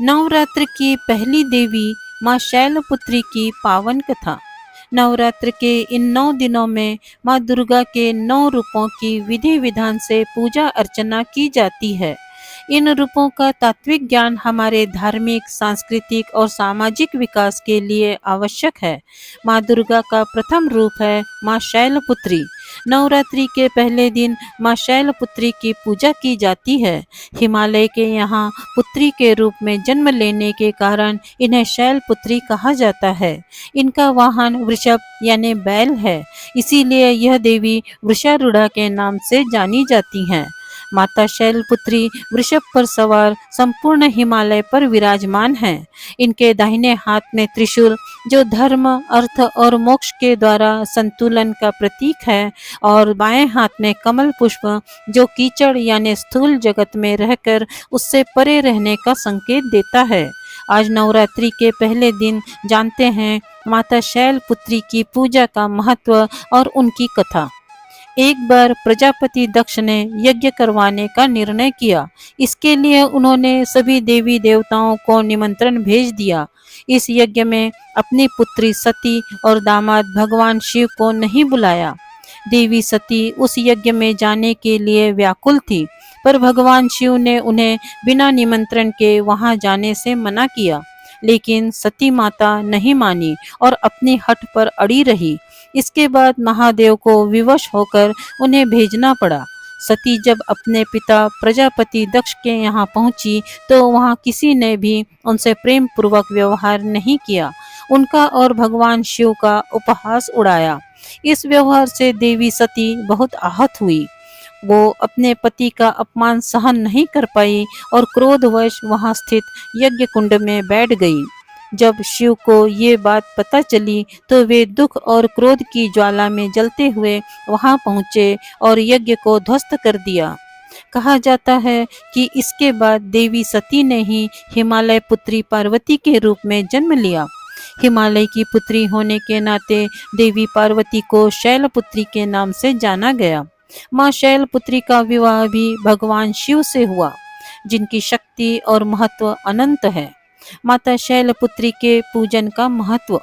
नवरात्र की पहली देवी माँ शैलपुत्री की पावन कथा। नवरात्र के इन 9 दिनों में माँ दुर्गा के 9 रूपों की विधि विधान से पूजा अर्चना की जाती है। इन रूपों का तात्विक ज्ञान हमारे धार्मिक, सांस्कृतिक और सामाजिक विकास के लिए आवश्यक है। माँ दुर्गा का प्रथम रूप है माँ शैलपुत्री। नवरात्रि के पहले दिन माँ शैलपुत्री की पूजा की जाती है। हिमालय के यहाँ पुत्री के रूप में जन्म लेने के कारण इन्हें शैलपुत्री कहा जाता है। इनका वाहन वृषभ यानी बैल है, इसीलिए यह देवी वृषारूढ़ा के नाम से जानी जाती हैं। माता शैलपुत्री वृषभ पर सवार संपूर्ण हिमालय पर विराजमान हैं। इनके दाहिने हाथ में त्रिशूल, जो धर्म, अर्थ और मोक्ष के द्वारा संतुलन का प्रतीक है, और बाएं हाथ में कमल पुष्प, जो कीचड़ यानी स्थूल जगत में रहकर उससे परे रहने का संकेत देता है। आज नवरात्रि के पहले दिन जानते हैं माता शैलपुत्री की पूजा का महत्व और उनकी कथा। एक बार प्रजापति दक्ष ने यज्ञ करवाने का निर्णय किया। इसके लिए उन्होंने सभी देवी देवताओं को निमंत्रण भेज दिया। इस यज्ञ में अपनी पुत्री सती और दामाद भगवान शिव को नहीं बुलाया। देवी सती उस यज्ञ में जाने के लिए व्याकुल थी, पर भगवान शिव ने उन्हें बिना निमंत्रण के वहां जाने से मना किया। लेकिन सती माता नहीं मानी और अपनी हठ पर अड़ी रही। इसके बाद महादेव को विवश होकर उन्हें भेजना पड़ा। सती जब अपने पिता प्रजापति दक्ष के यहाँ पहुंची तो वहां किसी ने भी उनसे प्रेम पूर्वक व्यवहार नहीं किया। उनका और भगवान शिव का उपहास उड़ाया। इस व्यवहार से देवी सती बहुत आहत हुई। वो अपने पति का अपमान सहन नहीं कर पाई और क्रोधवश वहां स्थित यज्ञ कुंड में बैठ गई। जब शिव को ये बात पता चली तो वे दुख और क्रोध की ज्वाला में जलते हुए वहां पहुंचे और यज्ञ को ध्वस्त कर दिया। कहा जाता है कि इसके बाद देवी सती ने ही हिमालय पुत्री पार्वती के रूप में जन्म लिया। हिमालय की पुत्री होने के नाते देवी पार्वती को शैलपुत्री के नाम से जाना गया। माँ शैलपुत्री का विवाह भी भगवान शिव से हुआ, जिनकी शक्ति और महत्व अनंत है। माता शैलपुत्री के पूजन का महत्व।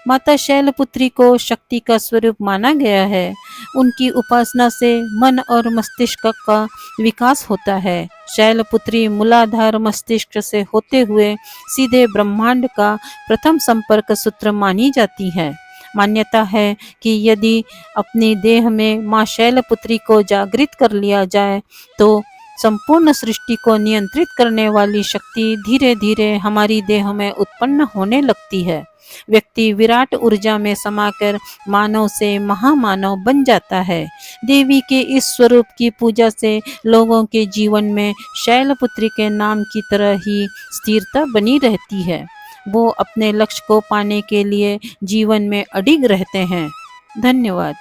माता शैलपुत्री को शक्ति का स्वरूप माना गया है। उनकी उपासना से मन और मस्तिष्क का विकास होता है। शैलपुत्री मूलाधार मस्तिष्क से होते हुए सीधे ब्रह्मांड का प्रथम संपर्क सूत्र मानी जाती है। मान्यता है कि यदि अपनी देह में माँ शैलपुत्री को जागृत कर लिया जाए तो संपूर्ण सृष्टि को नियंत्रित करने वाली शक्ति धीरे धीरे हमारी देह में उत्पन्न होने लगती है। व्यक्ति विराट ऊर्जा में समाकर मानव से महामानव बन जाता है। देवी के इस स्वरूप की पूजा से लोगों के जीवन में शैलपुत्री के नाम की तरह ही स्थिरता बनी रहती है। वो अपने लक्ष्य को पाने के लिए जीवन में अडिग रहते हैं। धन्यवाद।